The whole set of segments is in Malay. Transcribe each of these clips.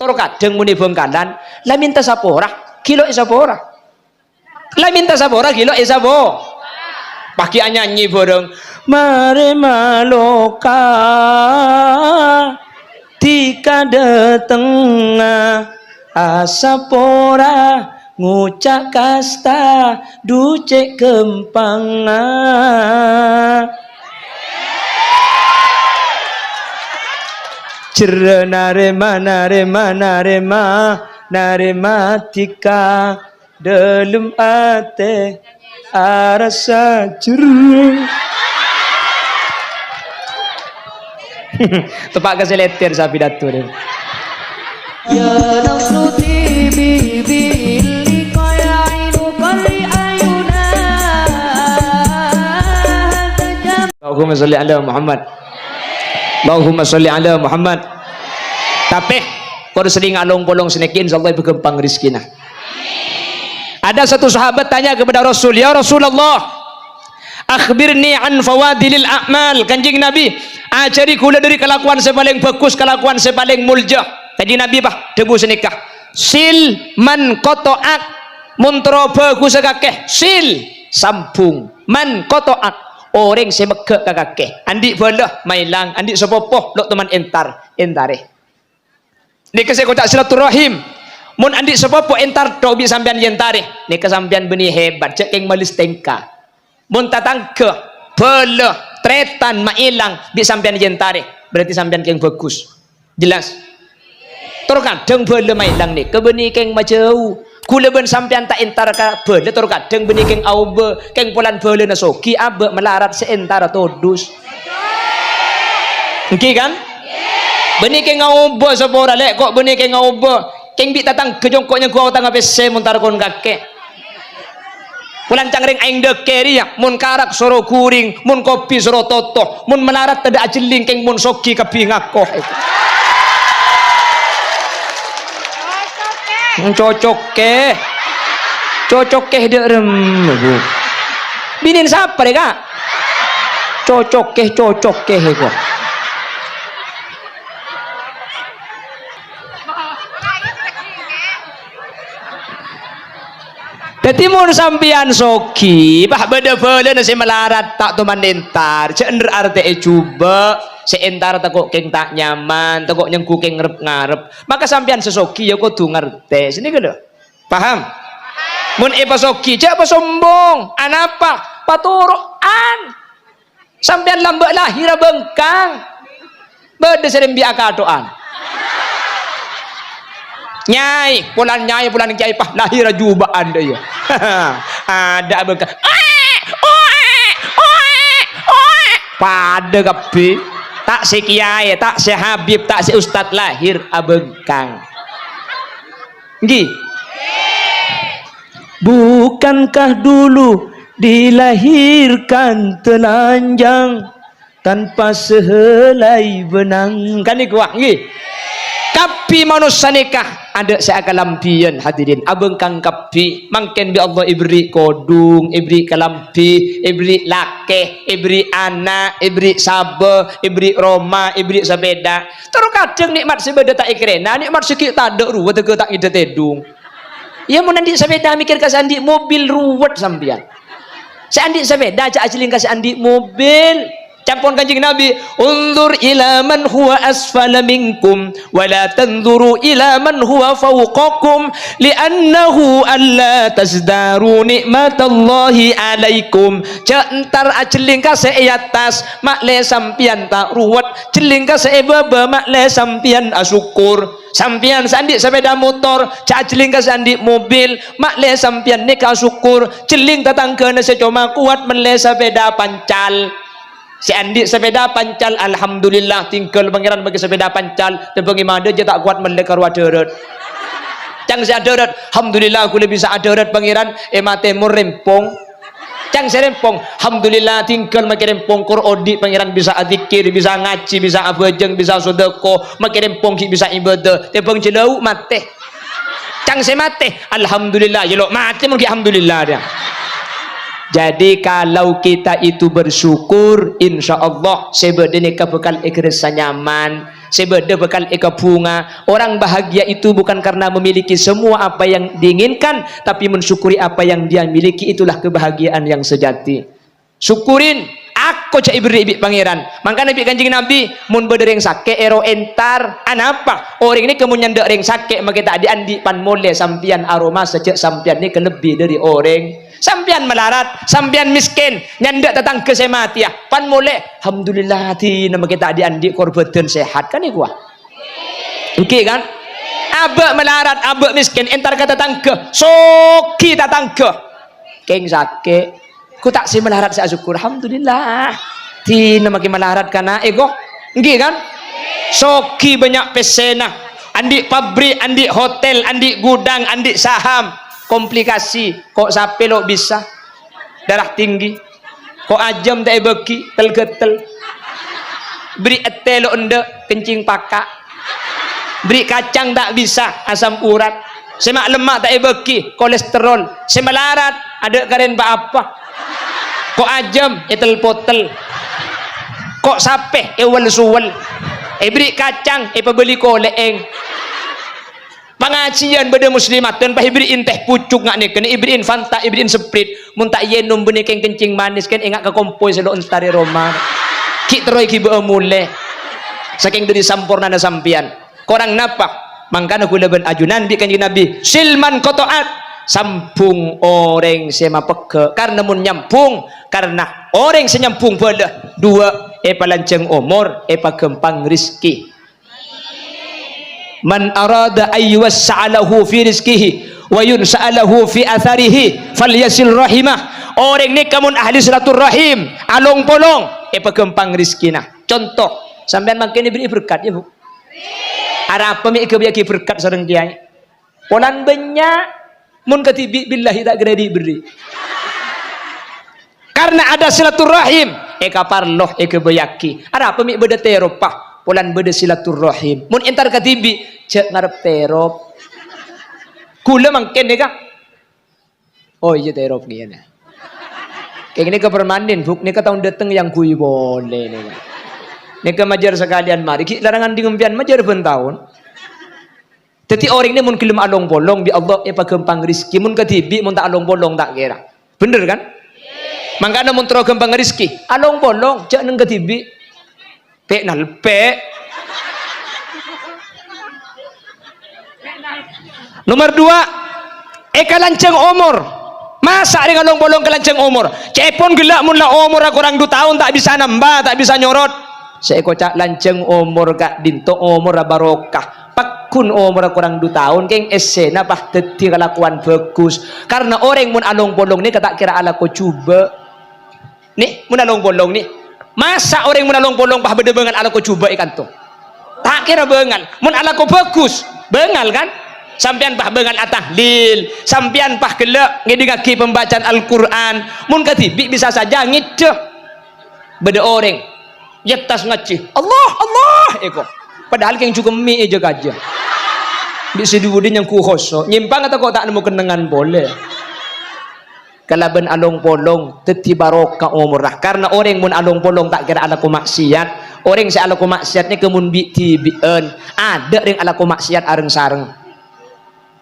Toro kadang muni bengkalan, la minta sapora, kilo isapora. La minta sapora, kilo isapo. Pagi nyanyi bareng, mare maloka tika dateng asapora ngucak kasta ducek kempang. Jere narema tika dalam ate arasa jere. Tepak kasih letir sapi datur. Ya nafsu tibi billi qayainu qari ayuna. Allahumma sholli ala Muhammad. Allahumma sholli ala Muhammad. Tapi kalau sering along bolong senekin insyaallah bergempang rizkina. Ada satu sahabat tanya kepada Rasul, ya Rasulullah, akhbirni an fawadilil a'mal. Kanjeng Nabi, ajari kula dari kelakuan saya paling bagus, kelakuan saya paling mulja. Kanjeng Nabi bah debu senikah. Sil man qata'ak, muntro bagus kakeh. Sil sambung man qata'ak. Orang semegek kakake andi belah mailang andi sepopoh lo teman entare nika saya kocak silaturahim mun andi sepopoh entar dobi sampean yentare nika sampean benih hebat cek keng malis tengka mun tatangke belah tretan mailang bi sampean yentare berarti sampean keng bagus jelas terus kadang belah mailang nika benih keng majau kula ben sampean tak entar ka beule tur kadang benih keng aube keng polan beule na soki abe melarat seentara todus nggih kan benih keng aube sapora lek kok benih keng aube keng bi tatang kejongkoknya gua tang apese muntar kon kake pulang cangring aing dekeri ya mun karak soro kuring mun kopi soro toto mun melarat tada ajeling keng mun soki kabingakoh itu cocok ke dek rem binin siapa deh kak cocok ke kok jadi mun sampian soki bah beda-beda nasi melarat tak tuman entar cender arte coba seentar tekok keng tak nyaman tekok nyengku keng ngarep maka sampean sesoki ya kudu ngerti sini gitu paham mun pasoki cek apa sombong anapa paturuan sampean lambak lahir bengkang beda sering biaka doan nyai pulan kiai pah lahir jubaan deh ya ada bengkang pada kapi tak si kiai, tak si habib, tak si ustad lahir abengkang. Nggih. Bukankah dulu dilahirkan telanjang tanpa sehelai benang? Kan iku nggih. Kapi manusia nikah ada seakalampian hadirin abengkang kapi mangken bi Allah ibri kodung ibri kalampi ibri lake ibri anak ibri sabe ibri roma ibri sabeda terus kadang nikmat sebeda tak ikrena nikmat sikit tak ada ruwet ke tak ide tedung ya mun andi sabeda mikir kasih andi mobil ruwet sampean seandi sabeda aja ajeling kasih andi mobil campur kanjeng Nabi unzur ila man huwa asfala minkum wa la tanzuru ila man huwa fawqakum li'annahu alla tazdaru nikmatallahi alaikum entar ajeling ka seatas makle sampian tak ruwet jeling ka seebaba makle sampian asyukur sampian sandi sepeda motor cak jeling ka sandi mobil makle sampian nikah syukur jeling tatangkeuna secoma kuat mele sepeda pancal si andi sepeda pancal alhamdulillah tinggal pangeran bagi sepeda pancal dan bagi mada je tak kuat melekar waderet cang si aderet alhamdulillah aku lebih bisa aderet pangeran mate rempong cang si rempong alhamdulillah tinggal makin rempong kur odi pangeran bisa adikir bisa ngaji bisa abajeng bisa sodeko makin rempong bisa ibadah tepung jelau mate cang si mate alhamdulillah jelok mate mungkin alhamdulillah dia. Jadi kalau kita itu bersyukur insya Allah sebedene bekal ikhlas nyaman sebeda bekal eka bunga. Orang bahagia itu bukan karena memiliki semua apa yang diinginkan, tapi mensyukuri apa yang dia miliki. Itulah kebahagiaan yang sejati. Syukurin aku cak ibri pangeran. Maka Nabi Kanjeng Nabi mun bedereng sake ero entar anapa orang ini kemudian ndak reng sake maka tak diandi pan mole sampian aroma sejak sampian ini kelebih dari orang. Sampian melarat, sampian miskin, nyandak tetangga saya mati ya. Pan mole, alhamdulillah hati nama kita diandi korban sehat kan iku. Oke kan? Abek melarat, abek miskin, entar ke tetangga, soki tetangga. Keng sake, ku tak si melarat saya syukur, alhamdulillah. Ti nama kita melarat karena ego, nggih kan? Soki banyak pesena, andi pabrik, andi hotel, andi gudang, andi saham. Komplikasi kok sampai lo bisa darah tinggi kok ajam tak beki tel-getel beri ete lo ende kencing pakak beri kacang tak bisa asam urat semak lemak tak beki kolesterol semelarat ada karen apa kok ajam etel potel kok sampai ewel suwel beri kacang pebeli koleeng pengajian pada muslimat dan pahibrin teh pucuk ngak nih kena ibrin fanta ibrin seprit muntah yenum benih kencing manis kan ingat ke kompoi selo entari Roma ki teroi ki mule saking dari sampurna na sampian korang napa mangkana kula ben ajunan bi kanjeng Nabi silman kotoat sampung orang sema peke karena mun nyampung karena orang senyampung pada dua palanceng umur pagempang rizki. Man arada ayyuwassa'alahu fi rizkihi wa yunsa'alahu fi atharihi falyasil rahimah. Orang ni kamun ahli silaturahim along polong pagempang rizkina. Contoh sampean makin diberi berkat ya bu. Arab pemi kebiaki berkat sareng kiai. Polan banyak mun katibi billahi tak kena diberi. Karena ada silaturahim kaparloh kebiaki. Arab pemi beda teropah. Polan beda silaturahim mun entar katibi cek ngarep terop kula mangken deka oh iya terop ni ya kayak gini ke permanen buk ni ke tahun datang yang kui boleh ni ke majar sekalian mari ki larangan dingumpian majar ben tahun jadi orang ini mun kilum along bolong bi Allah pagempang rizki mun katibi mun tak along bolong tak kira bener kan mangkana mun tro gempang rizki along bolong cek nang katibi pek nalpe. Nomor 2 kalanceng umur masa dengan bolong kalanceng umur cepon gelak mun la umur kurang 2 tahun tak bisa nambah tak bisa nyorot seeko cak lanceng umur kak dinto umur barokah pakun umur kurang 2 tahun keng esena pah teti kelakuan bagus karena orang mun along bolong ni kata kira ala ko coba nih mun along bolong nih masa orang menalong bolong pah beda bengal ala ko coba ikan tuh tak kira bengal mun ala ko bagus bengal kan sampian pah bengal atahlil sampian pah gelak ngedengaki pembacaan Al-Quran mun katibi bisa saja ngideh beda orang yetas ngaci Allah Allah eko padahal yang juga mie aja aja bisa diwudin yang kuhoso nyimpang atau kok tak nemu kenangan boleh kalaban along polong teti barokah umurah karena orang mun along polong tak kira ala ku maksiat orang si ala ku maksiat ni kemun bi tibien ada ring ala ku maksiat areng sareng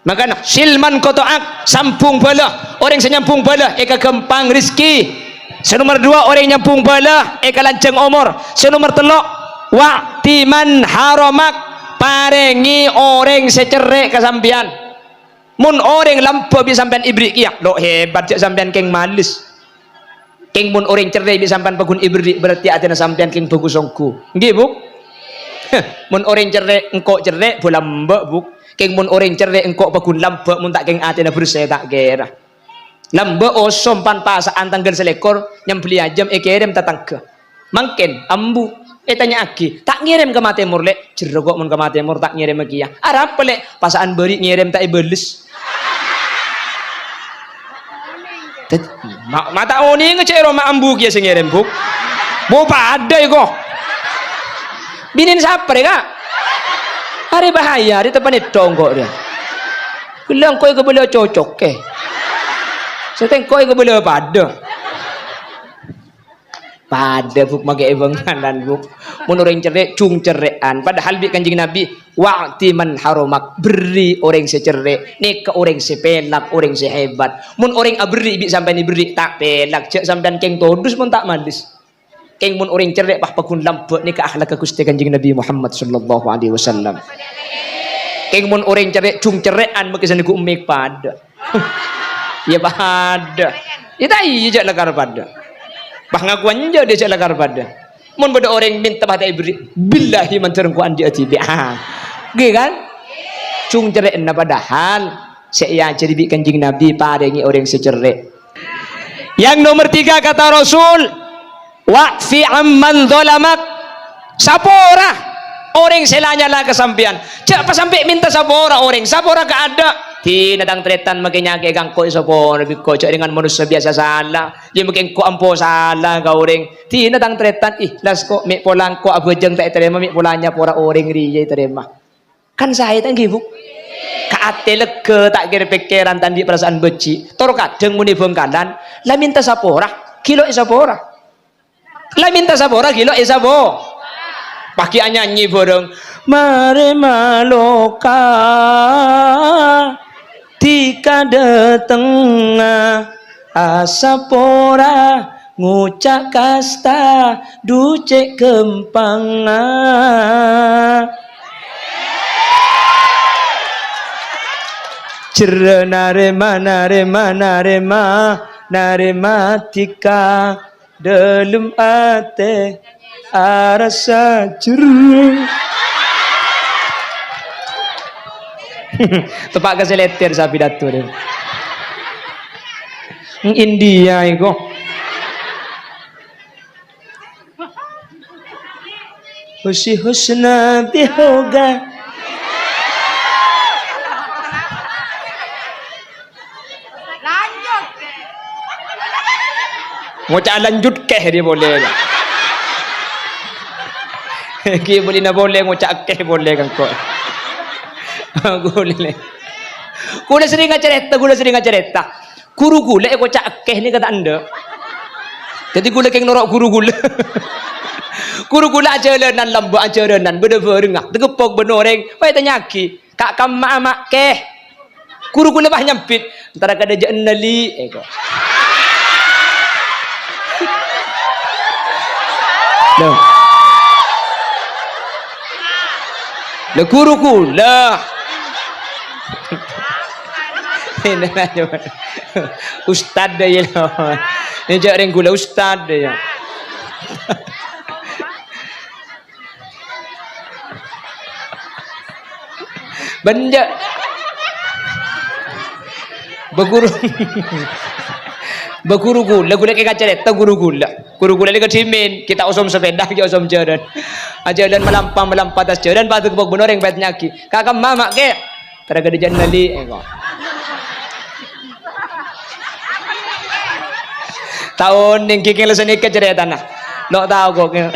makanya silman kotoak sampung bala orang senyampung bala kagempang rizki senomor 2 orang nyampung bala kalanceng umur senomor 3 waktiman haramak parengi orang secerek kesampian mun orang lampu bisa sampean ibri kiak lo hebat cak sampean keng malis keng mun orang cerai bisa sampean pagun ibri berarti ada sampean keng bagus songku nggih bu mun orang cerai engkau cerai bolam mbak bu keng mun orang cerai engkau pagun lampu mun tak keng atena bersih tak kira lambe osom pan pasaan tanggal selekor nyambeli ajam kirim tatangga mangken ambu tanya aki tak ngirim ke Matemur lek jero kok mun ke Matemur tak ngirim lagi ya arab lek pasaan beri ngirim tak ibelis mata oni ngecek roma ambu kia sing ngirim buk mau pada kok binin siapa ya kak hari bahaya hari tepan itu kok dia bilang kau ke beliau cocok saya tengok kau ke beliau pada pada buk magai benganan buk mun orang cerai cung cerean padahal bi kanjeng Nabi wa'ti man haramak beri orang secerek ni ke orang sepelak orang sehebat mun orang aberi bi sampai ni beri tak pelak cek sampean keng todus mun tak malis keng mun orang cerek pah pakun lampu ni ke akhlak Gusti kanjeng Nabi Muhammad sallallahu alaihi wasallam keng mun orang cerek cung cerean maka sana ku umek pada ya pada ita iya jak lakar pada bah ngakuan je dia cak lakar pada mun beda orang minta bah tak beri billahi man terengkuan dia tibi ge kan cung cerek na padahal saya jadi bi kanjeng Nabi paringi orang secerek yang nomor 3 kata Rasul wa'fi amman zalamak sapora orang selanya lah kesampian cak pas sampai minta sapora orang sapora ka ada Tina dang tretan makanya ke gangko sapora biko cak dengan manusia biasa salah dia makin ko ampo salah ka orang tina dang tretan las ko mi polang ko abejeng tak terima mi polanya pora orang riye terima kan saya tang gibuk ka ate lega tak kira pikiran tandi perasaan beci tor kadang muni bengkalan la minta sapora kilo sapora la minta sapora kilo sapo pagi nyanyi borong mare maloka tika dateng asapora ngucak kasta duce kempanga cere narema tika dalam ate arasa cere tepak kasih letter sa pidato dia India itu husi husna bihoga lanjut keh dia boleh ki boleh na boleh ngucap keh boleh kan kok boleh gula sering cerita guru gula aku cak keh ni kata anda jadi gula keng norok guru gula ajalanan lambu ajalanan beda-beda tegepok benoreng wah tanya ki kak kamma mak keh guru gula bah nyampit antara kada jan nali eko le guru gula Ustad dia lah. Ni jak ring gula ustad dia. Benda Beguru gula ke kacaret ta guru gula le ketimin kita osom sepeda kita osom jalan ajalan melampau atas jalan batu kebok benar yang baitnya ki kakak mama ke teraga di jalan nali tahun yang kiki lesani kacaret tanah lo tahu kok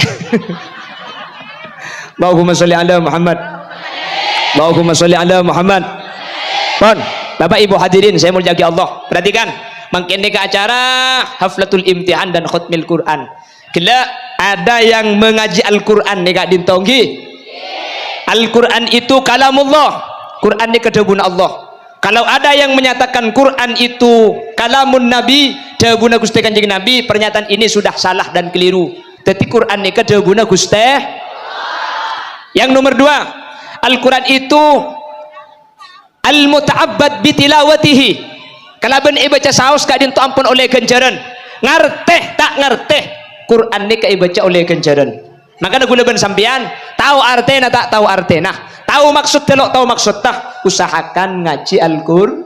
Allahumma sholli ala Muhammad Allahumma sholli ala Muhammad pon Bapak Ibu hadirin saya muliakan Allah perhatikan makin ke acara haflatul imtihan dan khutmil Quran. Kila ada yang mengaji Al-Quran nih kak dintonggi. Al-Quran itu kalamullah. Quran ini kedebun Allah. Kalau ada yang menyatakan Quran itu kalamun Nabi, kedebun Gusti Kanjeng Nabi, pernyataan ini sudah salah dan keliru. Tapi Quran ini kedebun Gusti. Yang nomor 2, Al-Quran itu al-muta'abbad bitilawatihi. Kalau ben ibaca saus kak dinto ampun oleh ganjaran ngerteh tak ngerteh Quran ni kak ibaca oleh ganjaran makanya guna ben sampean tahu artena tak tahu artena tahu maksud telok tahu maksud tak usahakan ngaji Al-Qur'an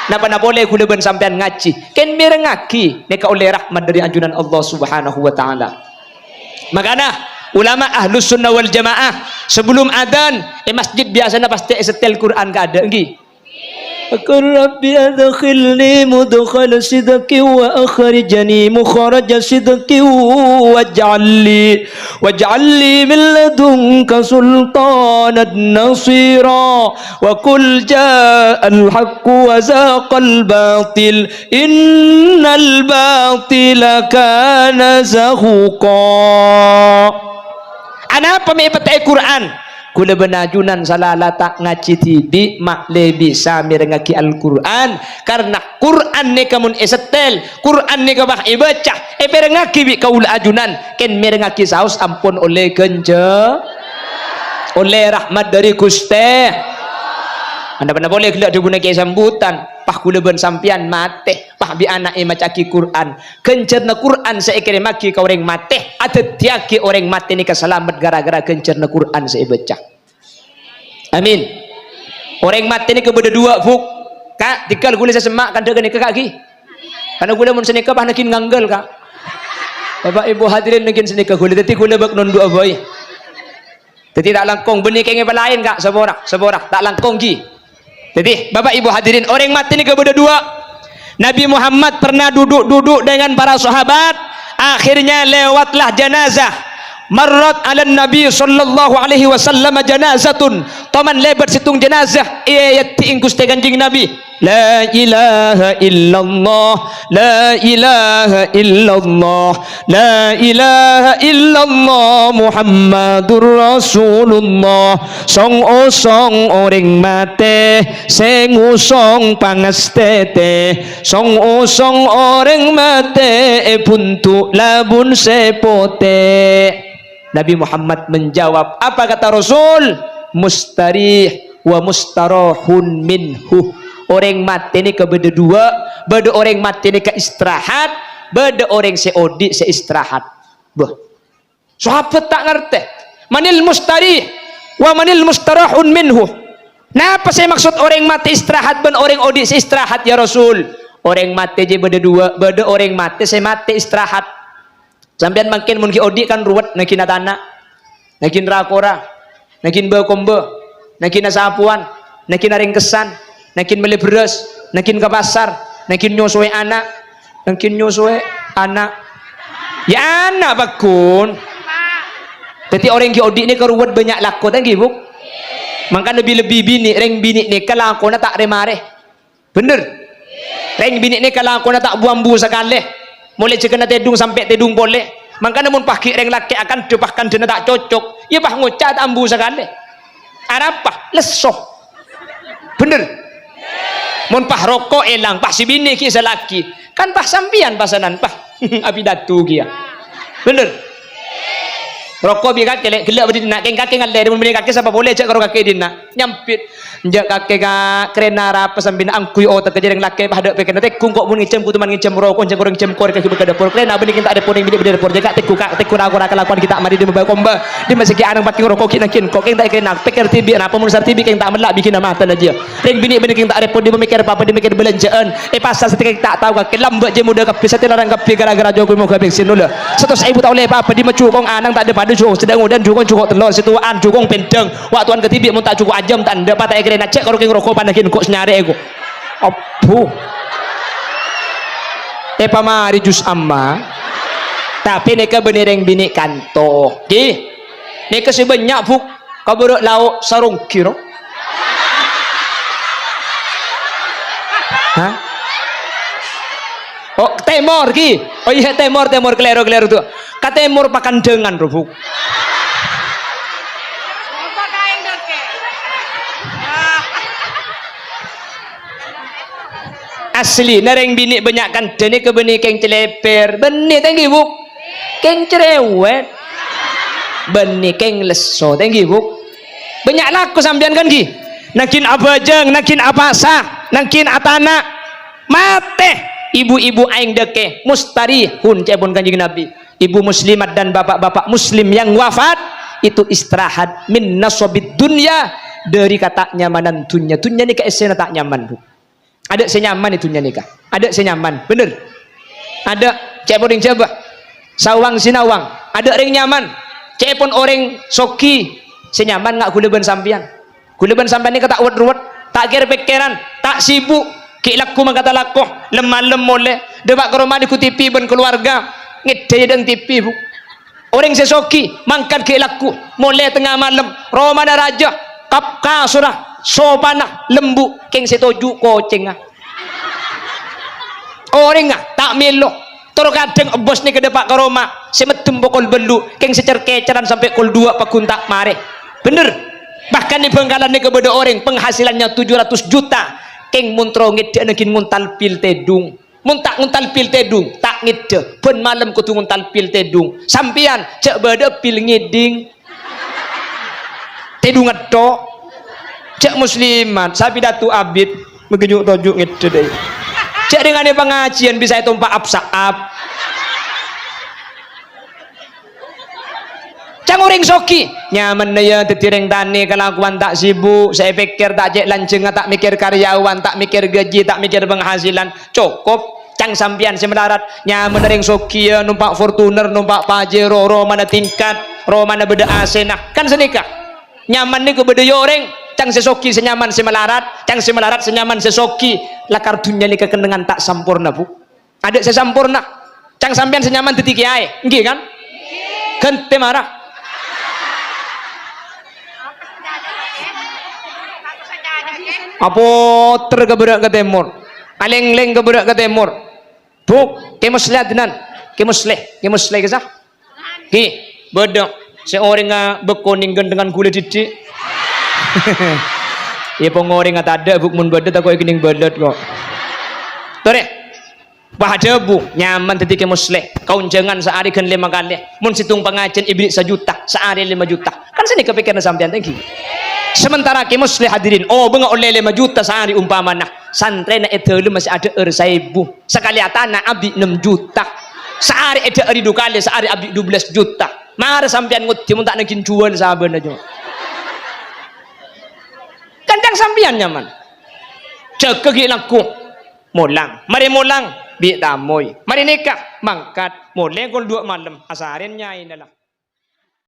napa boleh guna ben sampean ngaji ken mirengaki ni kak oleh rahmat dari anjuran Allah Subhanahu wa taala makanya ulama ahlus sunnah wal jamaah sebelum adzan masjid biasanya pasti setel Quran ka ada nggih قل رب أدخلني مدخل صدق وأخرجني مخرج صدق واجعل لي من لدنك سلطانا نصيرا وقل جاء الحق وزاق الباطل إن الباطل كان زهوقا. Ana pemipetai Quran kula benajunan salala tak ngaji tibi mak lebih samir ngaki Al-Quran karena Quran ni kamun esetel Quran ni kabah ibaca perengaki bi kaula ajunan ken merengaki saus ampun oleh genje oleh rahmat dari Gusti. Anda pernah boleh kelak dibuna ke sambutan pah kula ben sampian mate pah bi anak macaki Quran kencerna Quran saikere maki ka orang mate ada tiaki orang mate ni keselamat gara-gara kencerna Quran saya baca. Amin. Orang mate ni kebeda dua fuk kak tikal kula semak kan dega ni kak ki karena kula mun senika pah nakin nganggel kak Bapak Ibu hadirin nakin senika kula teti kula bak non dua boy teti tak langkong benih kenge lain kak seborak tak langkong ki. Jadi Bapak Ibu hadirin orang mati ini kepada dua. Nabi Muhammad pernah duduk-duduk dengan para sahabat, akhirnya lewatlah jenazah. Marrat ala Nabi sallallahu alaihi wasallam janazatun. Taman lebat situng jenazah ayat ingkus teganjing Nabi. La ilaha illallah, la ilaha illallah, la ilaha illallah Muhammadur Rasulullah. Song osong orang mate, sing usong pangastete. Song osong orang mate, buntu labun sepote. Nabi Muhammad menjawab, apa kata Rasul? Mustarih wa mustarahun minhu. Orang mati ni kebeda dua, beda orang mati ni ke istirahat, beda orang seodi seistirahat. Bah, sahabat tak ngerti. Manil mustarih wa manil mustarahun minhu. Napa saya maksud orang mati istirahat ben orang odi seistirahat ya Rasul? Orang mati je beda dua, beda orang mati saya mati istirahat. Sampean makin mun ki odi kan ruwet nakin atana, nakin rakora, nakin bekombe, nakin sapuan, nakin ringkesan, nakin beli beras, nakin ke pasar, nakin nyosoi anak, ya anak bakun. Jadi orang ki odi ni keruwet banyak laku tanggi buk. Maka lebih bini, reng bini ni kalau aku tak remare, bener. Reng bini ni kalau aku tak buambu sekali. Mulai cekena tedung sampai tedung boleh. Maka namun pakai reng laki akan depahkan dena tak cocok. Ya bah ngocat ambu sekali. Arapah lesoh. Bener. Mun pah rokok elang, pah si bini ki selaki. Kan pah sampian pasanan pah. Abi datu kia. Bener. Rokok biar kakek gelak berdiri nak keng kakek ngalle mun bini kakek siapa boleh cek karo kakek dina. Nyampit. Njak kakek kerena apa sambil angkui otak kejereng laki pada peken tekung kok mun ngicem ku teman ngicem rokok njak orang ngicem kor kaki berkada por kerena bini kita ada poning bini bini por jaga teku ragu kelakuan kita mari di membawa komba di masih ki anang pati rokok kinakin kok keng tak kena peker tibi apa mun sar tibi keng tak melak bikin mata aja ring bini keng tak repot di memikir apa di mikir belanjaan pasal setika tak tahu kakek lambat je muda kapi setilarang kapi gara-gara jokowi mau bensin dulu 100.000 tahu le apa di mencukong anang tak ada pada jukong sedang udan jukong cukok telur situan jukong pendeng waktuan ketibi mun tak cukup ajam tak ada patah kena cek kalau keng rokok panakin kok senyare aku abu pamari jus amma tapi neka benereng bini kanto ki neka sebanyak buk kaburuk lauk sarung kiro hah oh temor ki oh iya temor kelero tu katemor pakan dengan rubuk asli nereng bini banyak kan dene ke bini keng celeper beni tanggi buk keng cerewet beni keng leso tanggi buk banyak laku sampean kan ki nakin abajeng nakin apasa nakin atana mate ibu-ibu aing deke mustarihun cepun kanjeng Nabi ibu muslimat dan bapak-bapak muslim yang wafat itu istirahat min nasobid dunya dari kata nyamanan dunya ni keesena tak nyaman bu. Ada senyaman itu nikah. Ada senyaman, bener. Ada cepon ring jabah, sawang sinawang. Ada ring nyaman. Cepon orang soki senyaman ngak kuleban sampian. Kuleban sampian ni kata uat ruwet. tak kira pikiran, tak sibuk. Ki laku mangkata laku, lemah boleh. Debak ke rumah diku TV ben keluarga, ngedaya dan TV bu. Orang sesoki, mangkat ki laku, mulai tengah malam, romana raja, kap kasurah, sopanah, lembu, keng setoju koceng ah. Orang ah, tak melo. Toro kadang bos ni ke depak ke rumah, semedem pokol belu, keng secer keceran sampai kol 2 pakuntak mare. Bener. Bahkan di Bengkalan ni kepada orang penghasilannya 700 juta. Keng muntro ngide nekin nguntal pil tedung. Muntak nguntal pil tedung, tak ngide. Ben malam kutu nguntal pil tedung. Sampian cek beda pil ngiding. Tedung ngedok. Cek muslimat, sapi datu abid, megejuk tojuk ngide deh. Cek dengan pengajian bisa itu empat absaab. Cang orang soki nyaman ya tetireng tani kelakuan tak sibuk. Saya pikir tak cek lanceng, tak mikir karyawan, tak mikir gaji, tak mikir penghasilan. Cukup. Cang sampian semelarat nyaman ring soki ya numpak Fortuner, numpak Pajero, ro mana tingkat, ro mana beda asenah. Kan senikah. Nyaman ni ke beda yoreng. Cang sesoki senyaman semelarat, cang semelarat senyaman sesoki. Lakar dunia ni kekendengan tak sempurna bu. Ada sesampurna. Cang sampean senyaman detik kiai, nggih kan? Gente marah. Apa tergeberak ke timur? Aleng-leng keberak ke timur. Buk, kemusleh tenan. Kemusleh kesah? Ki, bedok. Seorang bekoning dengan gula didik. Ya pengoreng tak ada buk mun badet aku ingin badet kok. Tore. Bahada bu nyaman ketika musleh. Kau jangan sehari kan 5 kali. Mun situng pengajian iblis 1 juta, sehari 5 juta. Kan sini kepikiran sampean tadi. Sementara ke musleh hadirin, oh bengok oleh 5 juta sehari umpamana. Santrena etelu masih ada 1000. Sekali atana abdi 6 juta. Sehari ada 2 kali, sehari abdi 12 juta. Mara sampean nguti mun tak nagin jual saben aja. Kandang sampian nyaman. Jaga gilaku. Mulang. Mari mulang. Bi tamoy. Mari nikah. Mangkat. Mulai kol 2 malam. Asarin nyai adalah.